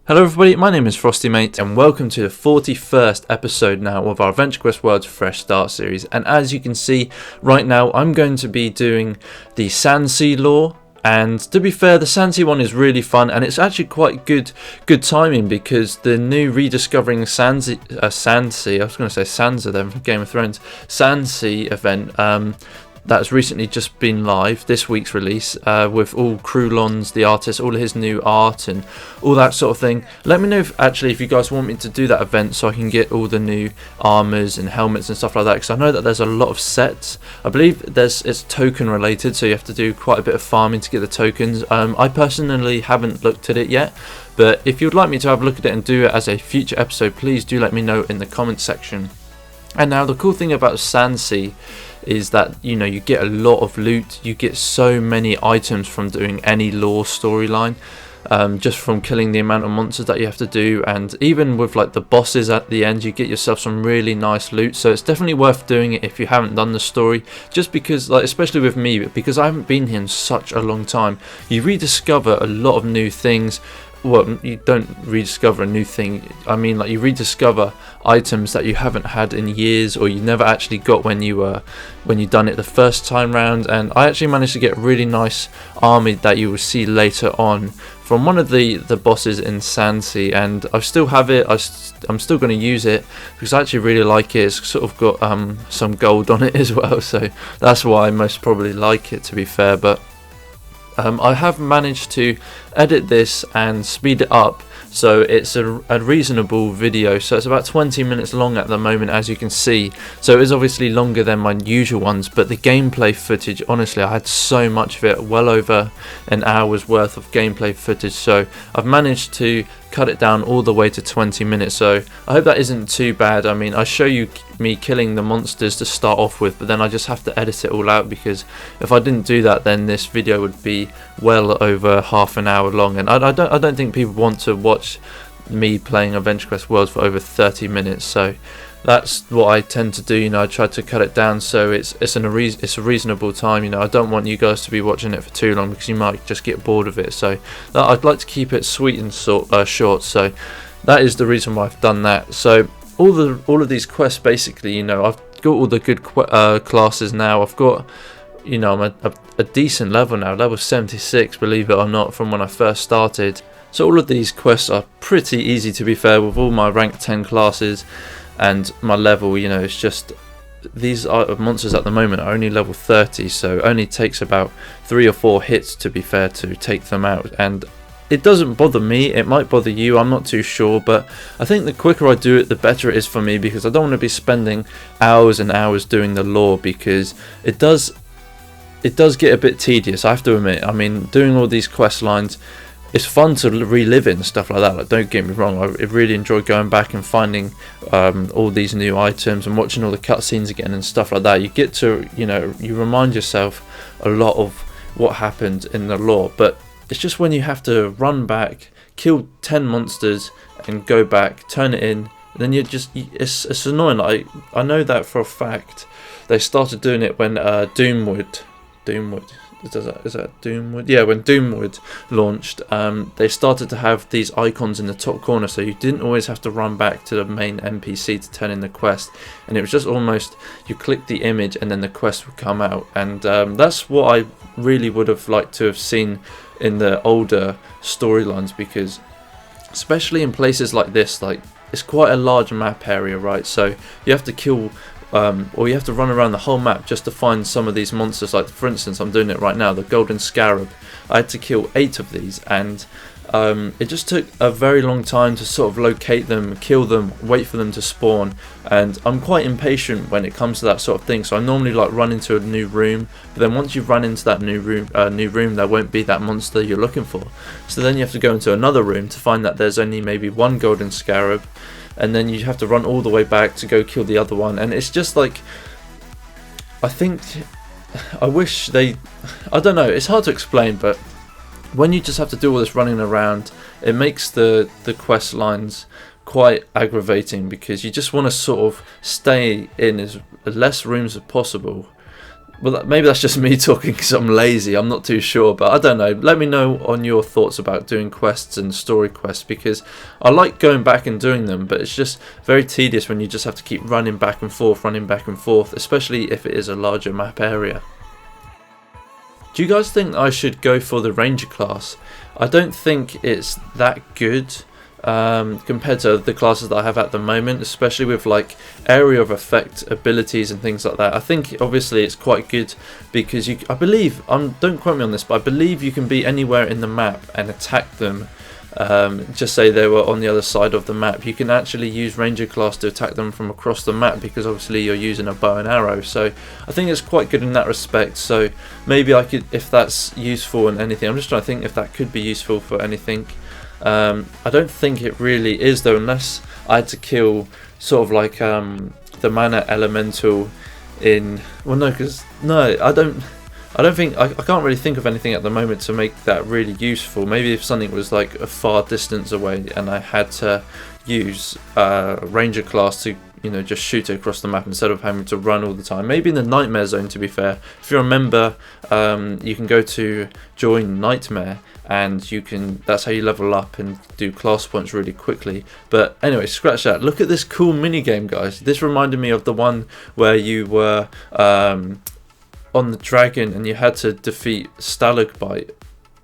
Hello everybody, my name is FrostyMate and welcome to the 41st episode now of our Adventure Quest World's Fresh Start series. And as you can see right now, I'm going to be doing the SANDSEA lore. And to be fair, the SANDSEA one is really fun, and it's actually quite good timing because the new Rediscovering SANDSEA, I was going to say Sansa then from Game of Thrones, SANDSEA event that's recently just been live, this week's release, with all Krulon's, the artist, all of his new art and all that sort of thing. Let me know if you guys want me to do that event so I can get all the new armors and helmets and stuff like that, because I know that there's a lot of sets. I believe it's token related, so you have to do quite a bit of farming to get the tokens. I personally haven't looked at it yet, but if you'd like me to have a look at it and do it as a future episode, please do let me know in the comment section. And now the cool thing about SANDSEA is that, you know, you get a lot of loot, you get so many items from doing any lore storyline, just from killing the amount of monsters that you have to do, and even with like the bosses at the end, you get yourself some really nice loot. So it's definitely worth doing it if you haven't done the story, just because, like, especially with me, because I haven't been here in such a long time, you rediscover a lot of new things. Well, you don't rediscover a new thing, I mean, like, you rediscover items that you haven't had in years, or you never actually got when you done it the first time round. And I actually managed to get a really nice army that you will see later on from one of the bosses in SANDSEA, and I still have it. I'm still going to use it because I actually really like it. It's sort of got some gold on it as well, so that's why I most probably like it, to be fair. But I have managed to edit this and speed it up so it's a reasonable video. So it's about 20 minutes long at the moment, as you can see, so it is obviously longer than my usual ones, but the gameplay footage, honestly, I had so much of it, well over an hour's worth of gameplay footage, so I've managed to cut it down all the way to 20 minutes, so I hope that isn't too bad. I mean, I show you me killing the monsters to start off with, but then I just have to edit it all out, because if I didn't do that, then this video would be well over half an hour long, and I don't think people want to watch me playing Adventure Quest Worlds for over 30 minutes, so that's what I tend to do. You know, I try to cut it down so it's a reasonable time. You know, I don't want you guys to be watching it for too long because you might just get bored of it. So I'd like to keep it sweet and short. So that is the reason why I've done that. So all of these quests, basically, you know, I've got all the good classes now. I've got, you know, I'm a decent level now, level 76, believe it or not, from when I first started. So all of these quests are pretty easy, to be fair, with all my rank 10 classes and my level. You know, it's just these monsters at the moment are only level 30, so it only takes about 3 or 4 hits, to be fair, to take them out. And it doesn't bother me. It might bother you, I'm not too sure, but I think the quicker I do it, the better it is for me, because I don't want to be spending hours and hours doing the lore, because it does get a bit tedious, I have to admit. I mean, doing all these quest lines, it's fun to relive it and stuff like that. Like, don't get me wrong, I really enjoy going back and finding all these new items and watching all the cutscenes again and stuff like that. You get to, you know, you remind yourself a lot of what happened in the lore, but it's just when you have to run back, kill 10 monsters and go back, turn it in, and then it's annoying. Like, I know that for a fact. They started doing it when Doomwood is that Doomwood? Yeah, when Doomwood launched, they started to have these icons in the top corner, so you didn't always have to run back to the main NPC to turn in the quest, and it was just almost, you click the image and then the quest would come out. And that's what I really would have liked to have seen in the older storylines, because especially in places like this, like, it's quite a large map area, right? So you have to kill or you have to run around the whole map just to find some of these monsters. Like, for instance, I'm doing it right now, the golden scarab. I had to kill 8 of these, and it just took a very long time to sort of locate them, kill them, wait for them to spawn, and I'm quite impatient when it comes to that sort of thing. So I normally like run into a new room, but then once you run into that new room, there won't be that monster you're looking for. So then you have to go into another room to find that there's only maybe 1 golden scarab, and then you have to run all the way back to go kill the other one. And it's just like, I wish they, I don't know, it's hard to explain, but when you just have to do all this running around, it makes the quest lines quite aggravating, because you just want to sort of stay in as less rooms as possible, well, maybe that's just me talking because I'm lazy. I'm not too sure, but I don't know. Let me know on your thoughts about doing quests and story quests, because I like going back and doing them, but it's just very tedious when you just have to keep running back and forth, especially if it is a larger map area. Do you guys think I should go for the Ranger class? I don't think it's that good compared to the classes that I have at the moment, especially with like area of effect abilities and things like that. I think obviously it's quite good because I believe, don't quote me on this, but I believe you can be anywhere in the map and attack them. Just say they were on the other side of the map. You can actually use Ranger class to attack them from across the map, because obviously you're using a bow and arrow. So I think it's quite good in that respect. So maybe I could, if that's useful in anything. I'm just trying to think if that could be useful for anything. I don't think it really is though, unless I had to kill sort of like the mana elemental in, well no, because no, I don't think, I can't really think of anything at the moment to make that really useful. Maybe if something was like a far distance away and I had to use Ranger class to, you know, just shoot it across the map instead of having to run all the time. Maybe in the Nightmare Zone, to be fair. If you remember, you can go to join Nightmare, and you can, that's how you level up and do class points really quickly. But anyway, scratch that. Look at this cool mini game, guys. This reminded me of the one where you were on the dragon and you had to defeat Stalagbite.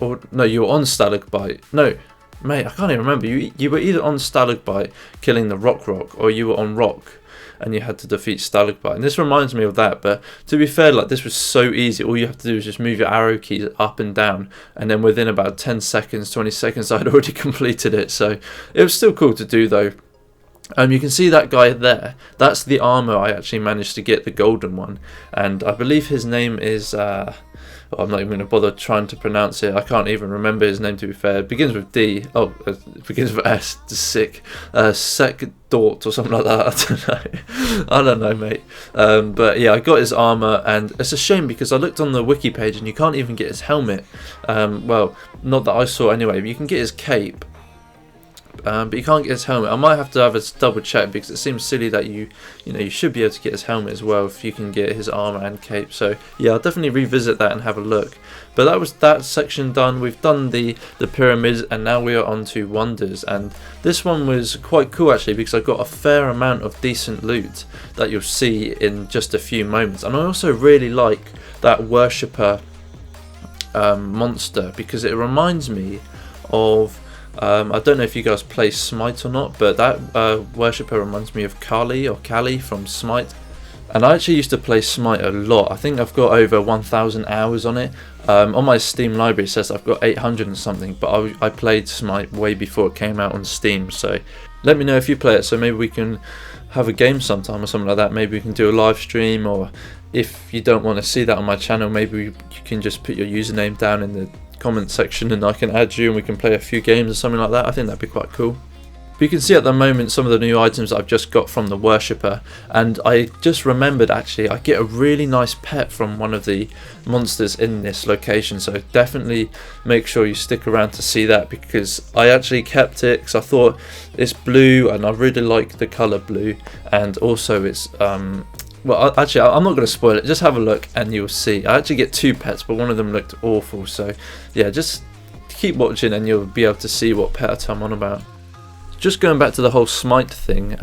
Or no, you were on Stalagbite. No, mate, I can't even remember. You were either on Stalagbite killing the Rock, or you were on Rock and you had to defeat Stalagbite. And this reminds me of that, but to be fair, like, this was so easy. All you have to do is just move your arrow keys up and down, and then within about 10 seconds, 20 seconds, I'd already completed it. So it was still cool to do though. You can see that guy there. That's the armor I actually managed to get, the golden one, and I believe his name is I'm not even going to bother trying to pronounce it. I can't even remember his name, to be fair. It begins with D. Oh, it begins with S. Sick. Sekdort or something like that. I don't know, mate. But yeah, I got his armor, and it's a shame because I looked on the wiki page and you can't even get his helmet. Well, not that I saw anyway. But you can get his cape. But you can't get his helmet. I might have to have a double check, because it seems silly that you should be able to get his helmet as well if you can get his armor and cape. So yeah, I'll definitely revisit that and have a look. But that was that section done. We've done the pyramids, and now we are on to wonders. And this one was quite cool actually, because I got a fair amount of decent loot that you'll see in just a few moments. And I also really like that worshipper monster, because it reminds me of I don't know if you guys play Smite or not, but that worshipper reminds me of Kali from Smite. And I actually used to play Smite a lot. I think I've got over 1,000 hours on it. On my Steam library it says I've got 800 and something, but I played Smite way before it came out on Steam. So let me know if you play it, so maybe we can have a game sometime or something like that. Maybe we can do a live stream, or if you don't want to see that on my channel, maybe you can just put your username down in the comment section and I can add you and we can play a few games or something like that. I think that'd be quite cool. But you can see at the moment some of the new items I've just got from the worshipper, and I just remembered actually I get a really nice pet from one of the monsters in this location, so definitely make sure you stick around to see that, because I actually kept it because I thought it's blue and I really like the colour blue, and also it's well, actually, I'm not going to spoil it. Just have a look and you'll see. I actually get two pets, but one of them looked awful. So, yeah, just keep watching and you'll be able to see what pet I'm on about. Just going back to the whole Smite thing,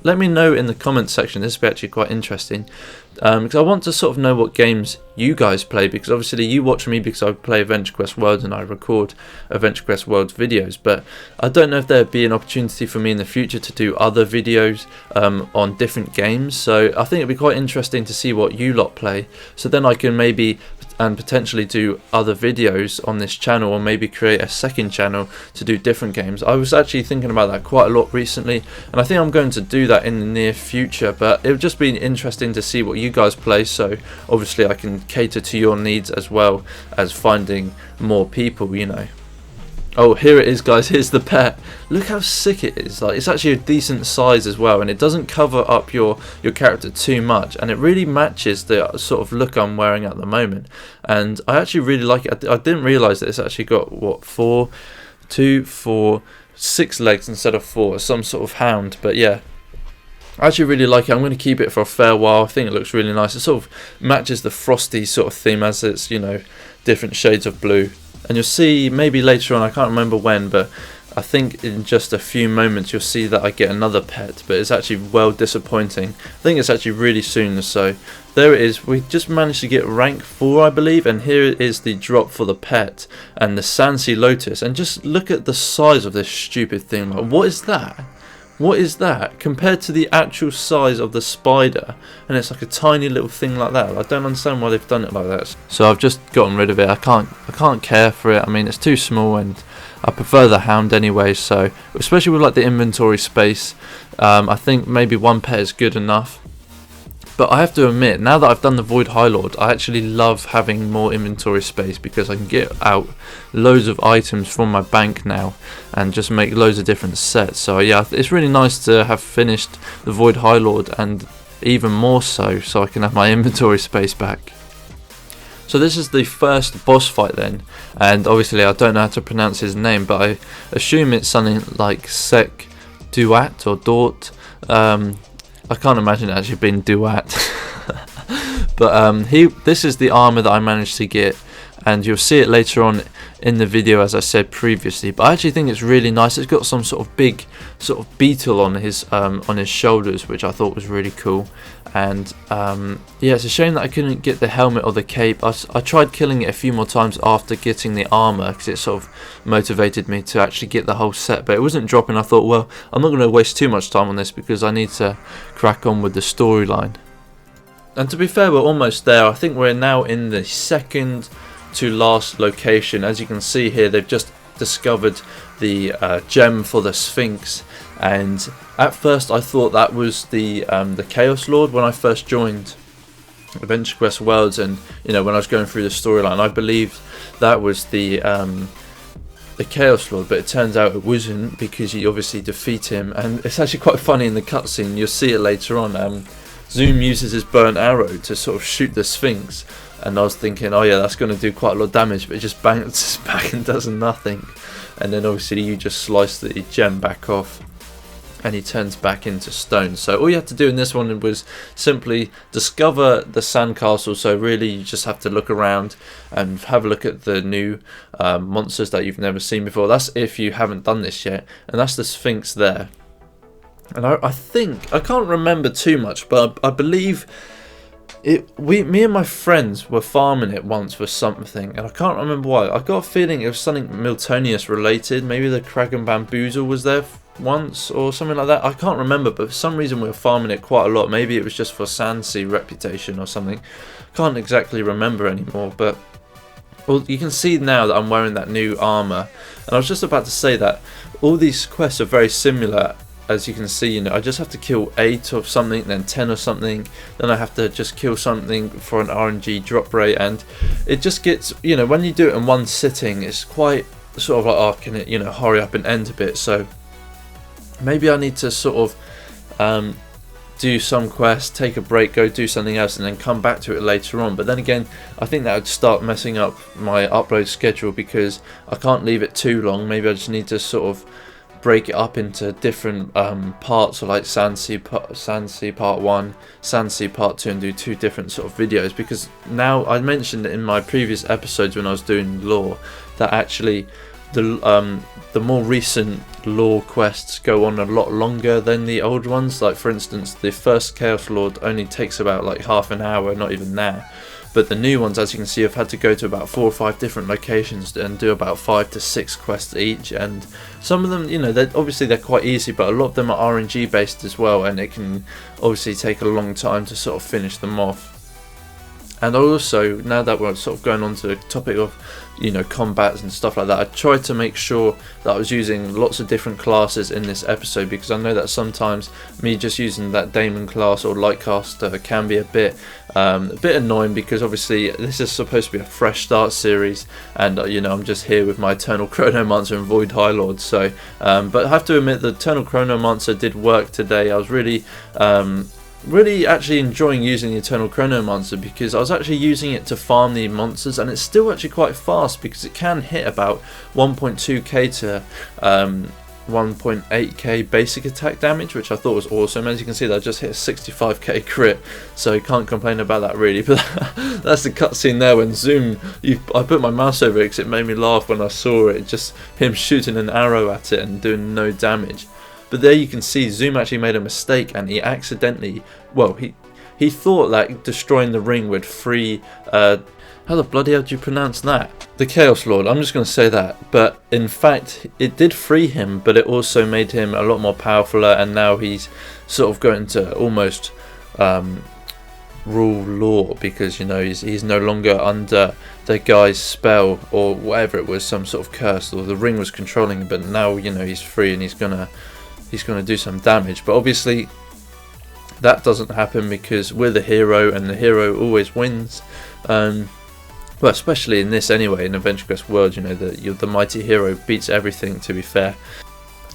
let me know in the comments section. This will be actually quite interesting, because I want to sort of know what games you guys play, because obviously you watch me because I play Adventure Quest Worlds and I record Adventure Quest Worlds videos, but I don't know if there'd be an opportunity for me in the future to do other videos on different games. So I think it'd be quite interesting to see what you lot play, so then I can maybe and potentially do other videos on this channel, or maybe create a second channel to do different games. I was actually thinking about that quite a lot recently, and I think I'm going to do that in the near future, but it would just be interesting to see what you guys play, so obviously I can cater to your needs as well as finding more people, you know. Oh, here it is, guys. Here's the pet. Look how sick it is. Like, it's actually a decent size as well, and it doesn't cover up your character too much, and it really matches the sort of look I'm wearing at the moment. And I actually really like it. I didn't realise that it's actually got what, 6 legs instead of 4, some sort of hound. But yeah, I actually really like it. I'm going to keep it for a fair while. I think it looks really nice. It sort of matches the frosty sort of theme, as it's, you know, different shades of blue. And you'll see maybe later on, I can't remember when, but I think in just a few moments you'll see that I get another pet, but it's actually well disappointing. I think it's actually really soon. So there it is. We just managed to get rank 4, I believe, and here is the drop for the pet and the SANDSEA Lotus. And just look at the size of this stupid thing. Like, what is that? What is that compared to the actual size of the spider? And it's like a tiny little thing like that. I don't understand why they've done it like that. So I've just gotten rid of it. I can't care for it. I mean, it's too small, and I prefer the hound anyway. So especially with like the inventory space, I think maybe one pet is good enough. But I have to admit, now that I've done the Void High Lord, I actually love having more inventory space because I can get out loads of items from my bank now and just make loads of different sets. So yeah, it's really nice to have finished the Void High Lord, and even more so I can have my inventory space back. So this is the first boss fight then, and obviously I don't know how to pronounce his name, but I assume it's something like Sek Duat or Dort. I can't imagine it actually being Duat. But this is the armor that I managed to get, and you'll see it later on in the video, as I said previously. But I actually think it's really nice. It's got some sort of big sort of beetle on his shoulders, which I thought was really cool. And yeah, it's a shame that I couldn't get the helmet or the cape. I tried killing it a few more times after getting the armor, because it sort of motivated me to actually get the whole set, but it wasn't dropping. I thought, well, I'm not going to waste too much time on this because I need to crack on with the storyline. And to be fair, we're almost there. I think we're now in the second to last location. As you can see here, they've just discovered the gem for the Sphinx, and at first I thought that was the Chaos Lord when I first joined Adventure Quest Worlds, and you know, when I was going through the storyline, I believed that was the Chaos Lord, but it turns out it wasn't, because you obviously defeat him. And it's actually quite funny in the cutscene. You'll see it later on. Zoom uses his bow and arrow to sort of shoot the Sphinx, and I was thinking, oh yeah, that's going to do quite a lot of damage, but it just bounces back and does nothing. And then obviously you just slice the gem back off and he turns back into stone. So all you have to do in this one was simply discover the sandcastle. So really you just have to look around and have a look at the new monsters that you've never seen before. That's if you haven't done this yet, and that's the Sphinx there. And I think, I can't remember too much, but I believe me and my friends were farming it once for something, and I can't remember why. I got a feeling it was something Miltonius related. Maybe the Kraken Bamboozle was there once or something like that. I can't remember, but for some reason we were farming it quite a lot. Maybe it was just for SANDSEA reputation or something. Can't exactly remember anymore, but well, you can see now that I'm wearing that new armor. And I was just about to say that all these quests are very similar. As you can see, you know, I just have to kill 8 of something, then 10 of something, then I have to just kill something for an RNG drop rate, and it just gets, you know, when you do it in one sitting, it's quite sort of like, oh, can it, you know, hurry up and end a bit. So maybe I need to sort of do some quest, take a break, go do something else, and then come back to it later on. But then again, I think that would start messing up my upload schedule, because I can't leave it too long. Maybe I just need to sort of break it up into different parts, or like SANDSEA part 1, SANDSEA part 2, and do 2 different sort of videos. Because now, I mentioned in my previous episodes when I was doing lore that actually the more recent lore quests go on a lot longer than the old ones. Like for instance, the first Chaos Lord only takes about like half an hour, not even that. But the new ones, as you can see, I've had to go to about 4 or 5 different locations and do about 5 to 6 quests each. And some of them, you know, they're quite easy, but a lot of them are RNG based as well, and it can obviously take a long time to sort of finish them off. And also, now that we're sort of going on to the topic of, you know, combats and stuff like that, I tried to make sure that I was using lots of different classes in this episode, because I know that sometimes me just using that Daemon class or Lightcaster can be a bit annoying, because obviously this is supposed to be a fresh start series, and you know, I'm just here with my Eternal Chronomancer and Void High Lord. So but I have to admit, the Eternal Chronomancer did work today. I was really actually enjoying using the Eternal Chronomancer, because I was actually using it to farm the monsters, and it's still actually quite fast, because it can hit about 1.2k to 1.8k basic attack damage, which I thought was awesome. As you can see, that just hit a 65k crit, so can't complain about that really. But that's the cutscene there when Zoom, I put my mouse over it because it made me laugh when I saw it, just him shooting an arrow at it and doing no damage. But there you can see Zoom actually made a mistake, and he accidentally, well, he thought that destroying the ring would free, how the bloody hell do you pronounce that? The Chaos Lord, I'm just going to say that. But in fact, it did free him, but it also made him a lot more powerful, and now he's sort of going to almost rule law, because, you know, he's no longer under the guy's spell or whatever it was, some sort of curse, or the ring was controlling him, but now, you know, he's free and he's gonna do some damage. But obviously that doesn't happen because we're the hero, and the hero always wins. Well, especially in this anyway, in Adventure Quest World, you know, the mighty hero beats everything, to be fair.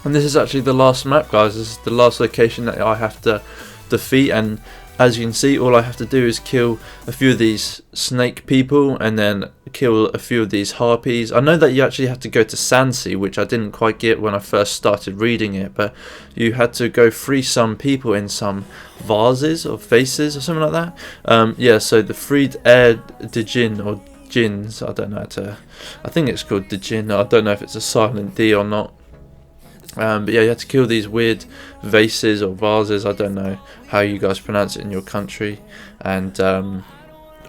And this is actually the last map, guys. This is the last location that I have to defeat, and as you can see, all I have to do is kill a few of these snake people and then kill a few of these harpies. I know that you actually have to go to SANDSEA, which I didn't quite get when I first started reading it, but you had to go free some people in some vases or vases or something like that. Yeah, so the freed air Djinn or Jinns, I don't know how to, I think it's called Djinn, I don't know if it's a silent D or not. But yeah, you have to kill these weird vases or vases, I don't know how you guys pronounce it in your country. And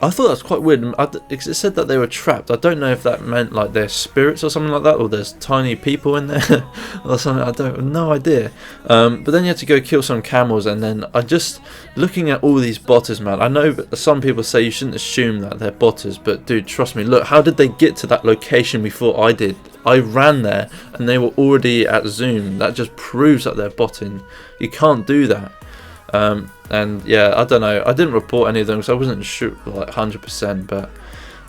I thought that was quite weird. It said that they were trapped. I don't know if that meant like they're spirits or something like that, or there's tiny people in there or something. I have no idea. But then you have to go kill some camels, and then I just looking at all these botters, man. I know some people say you shouldn't assume that they're botters, but dude, trust me. Look, how did they get to that location before I did? I ran there and they were already at Zoom. That just proves that they're botting. You can't do that. And yeah, I don't know. I didn't report any of them because I wasn't sure, like 100%. But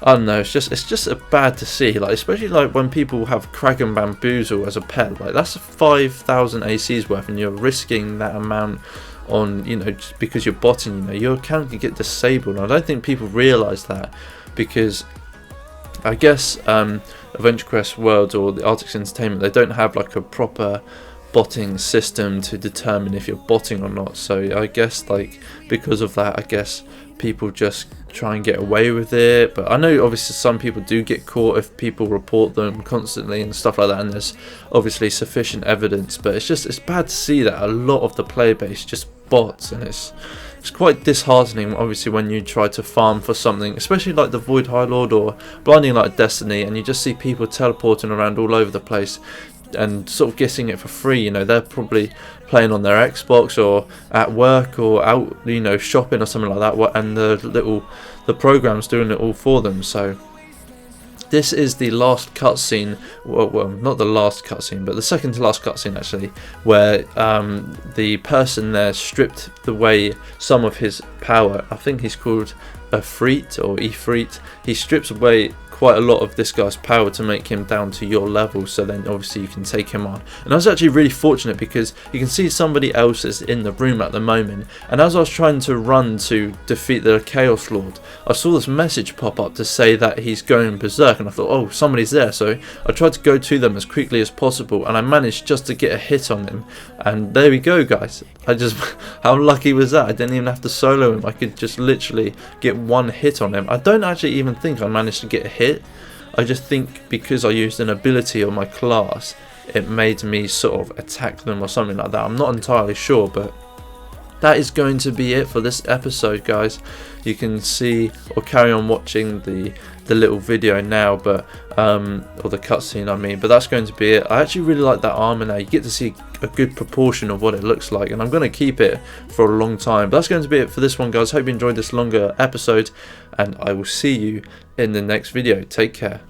I don't know. It's just bad to see. Like, especially like when people have Kraken Bamboozle as a pet. Like, that's 5,000 ACs worth, and you're risking that amount on, you know, just because you're botting. You know, your account can get disabled. And I don't think people realise that, because I guess Adventure Quest World or the Arctic Entertainment, they don't have like a proper botting system to determine if you're botting or not. So I guess like because of that, I guess people just try and get away with it. But I know obviously some people do get caught if people report them constantly and stuff like that, and there's obviously sufficient evidence. But it's bad to see that a lot of the player base just bots, and it's quite disheartening, obviously, when you try to farm for something, especially like the Void High Lord or Blinding Light Destiny, and you just see people teleporting around all over the place and sort of getting it for free. You know, they're probably playing on their Xbox or at work or out, you know, shopping or something like that, and the program's doing it all for them. So this is the last cutscene, well, not the last cutscene, but the second to last cutscene actually, where the person there stripped away some of his power. I think he's called Ifrit or Ifrit. He strips away quite a lot of this guy's power to make him down to your level, so then obviously you can take him on. And I was actually really fortunate because you can see somebody else is in the room at the moment, and as I was trying to run to defeat the Chaos Lord, I saw this message pop up to say that he's going berserk, and I thought, oh, somebody's there. So I tried to go to them as quickly as possible, and I managed just to get a hit on him. And there we go, guys. How lucky was that? I didn't even have to solo him. I could just literally get one hit on him. I don't actually even think I managed to get a hit. I just think because I used an ability on my class, it made me sort of attack them or something like that. I'm not entirely sure, but that is going to be it for this episode, guys. You can see or carry on watching the little video now, but or the cutscene, I mean. But that's going to be it. I actually really like that armor now. You get to see a good proportion of what it looks like, and I'm going to keep it for a long time. But that's going to be it for this one, guys. Hope you enjoyed this longer episode, and I will see you in the next video. Take care.